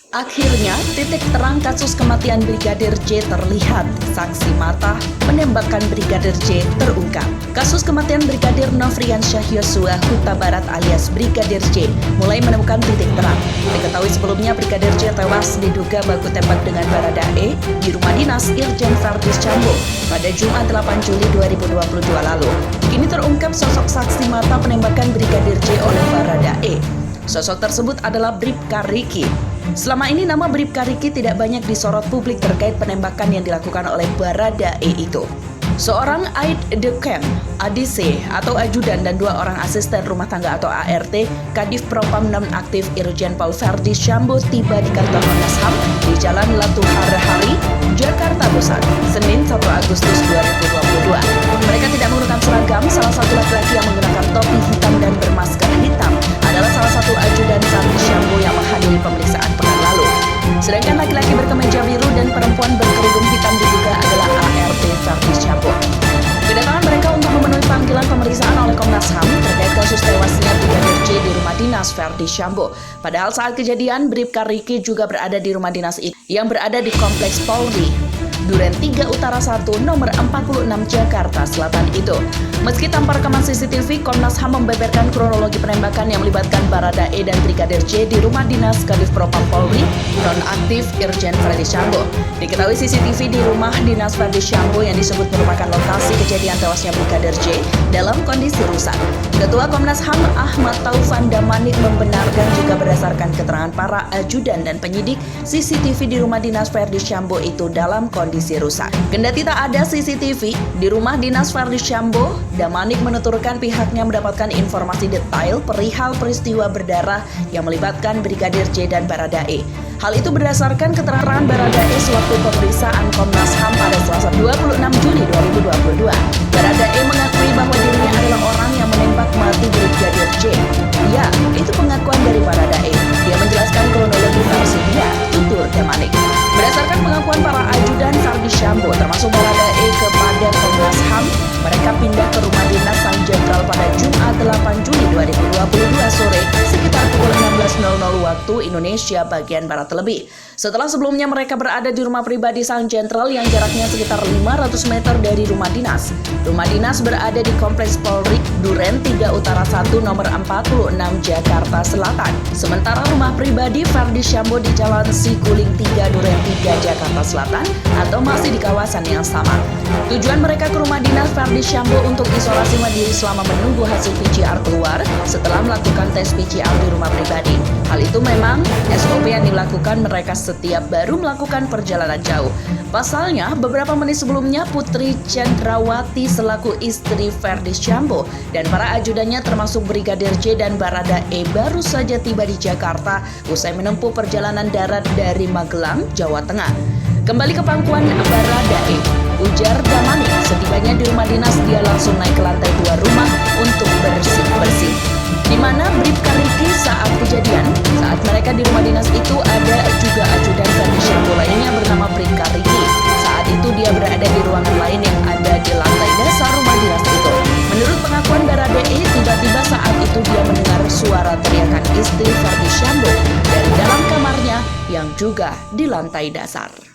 Akhirnya, titik terang kasus kematian Brigadir J terlihat. Saksi mata menembakkan Brigadir J terungkap. Kasus kematian Brigadir Nofriansyah Yosua Huta Barat alias Brigadir J mulai menemukan titik terang. Diketahui sebelumnya Brigadir J tewas diduga baku tembak dengan Baradae di rumah dinas Irjen Verdi Sambo pada Jumat 8 Juli 2022 lalu. Kini terungkap sosok saksi mata penembakan Brigadir J oleh Baradae. Sosok tersebut adalah Bribka Riki. Selama ini nama Bribka Riki tidak banyak disorot publik terkait penembakan yang dilakukan oleh Baradae itu. Seorang aide de camp, ADC atau ajudan dan 2 orang asisten rumah tangga atau ART, Kadif Propam nonaktif Irjen Pol Verdi Sambo tiba di kantor Komnas HAM di Jalan Latuharhari, Jakarta Pusat, Senin 1 Agustus 2022. Mereka tidak menggunakan seragam, salah satu laki-laki yang menggunakan topi hitam dan bermasker hitam adalah salah satu ajudan Verdi Sambo yang menghadiri pemeriksaan pekan lalu. Sedangkan laki-laki berkemeja biru dan perempuan berkerudung hitam diduga adalah ART Verdi Sambo. Kedatangan mereka untuk memenuhi panggilan pemeriksaan oleh Komnas HAM terkait kasus tewasnya Brigadir J di rumah dinas Verdi Sambo. Padahal saat kejadian, Bribka Riki juga berada di rumah dinas itu yang berada di Kompleks Polri Duren 3 Utara 1 nomor 46 Jakarta Selatan itu. Meski tanpa rekaman CCTV, Komnas HAM membeberkan kronologi penembakan yang melibatkan Baradae dan Brigadir J di rumah dinas Kadif Propam Polri nonaktif Irjen Verdi Sambo. Diketahui CCTV di rumah dinas Verdi Sambo yang disebut merupakan lokasi kejadian tewasnya Brigadir J dalam kondisi rusak. Ketua Komnas HAM Ahmad Taufan Damanik membenarkan jika berdasarkan keterangan para ajudan dan penyidik, CCTV di rumah dinas Verdi Sambo itu dalam kondisi rusak. Kendati tak ada CCTV di rumah dinas Verdi Sambo, Damanik menuturkan pihaknya mendapatkan informasi detail perihal peristiwa berdarah yang melibatkan Brigadir J dan Baradae. Hal itu berdasarkan keterangan Baradae sewaktu pemeriksaan Komnas HAM pada Selasa 26 Juli 2022. Baradae mengakui bahwa dirinya adalah orang yang menembak mati Brigadir J. Ya, itu pengakuan dari Baradae. Dia menjelaskan kronologi versi dia, tutur Damanik. Berdasarkan pengakuan para ajudan Verdi Sambo termasuk Baradae kepada Komnas HAM, mereka pindah ke rumah dinas Sang Jenderal pada Jumat 8 Juli 2022 sore sekitar pukul 16.00 waktu Indonesia bagian Barat lebih. Setelah sebelumnya mereka berada di rumah pribadi Sang Jenderal yang jaraknya sekitar 500 meter dari rumah dinas. Rumah dinas berada di Kompleks Polri Duren 3 Utara 1 nomor 46 Jakarta Selatan. Sementara rumah pribadi Verdi Sambo di Jalan Siguling 3 Duren 3 Jakarta Selatan atau masih di kawasan yang sama. Tujuan mereka ke rumah dinas Verdi Sambo untuk isolasi mandiri selama menunggu hasil PCR keluar setelah melakukan tes PCR di rumah pribadi. Hal itu memang SOP yang dilakukan mereka setiap baru melakukan perjalanan jauh. Pasalnya, beberapa menit sebelumnya Putri Chandrawati selaku istri Verdi Sambo dan para ajudannya termasuk Brigadir J dan Baradae baru saja tiba di Jakarta usai menempuh perjalanan darat dari Magelang, Jawa Tengah. Kembali ke pangkuan Baradae, ujar Damanik, setibanya di rumah dinas dia langsung naik ke lantai 2 rumah untuk bersih-bersih. Di mana Bribka Riki saat kejadian, saat mereka di rumah dinas itu ada juga ajudan Verdi Sambo lainnya bernama Bribka Riki. Saat itu dia berada di ruangan lain yang ada di lantai dasar rumah dinas itu. Menurut pengakuan Baradae, tiba-tiba saat itu dia mendengar suara teriakan istri Verdi Sambo dari dalam kamarnya yang juga di lantai dasar.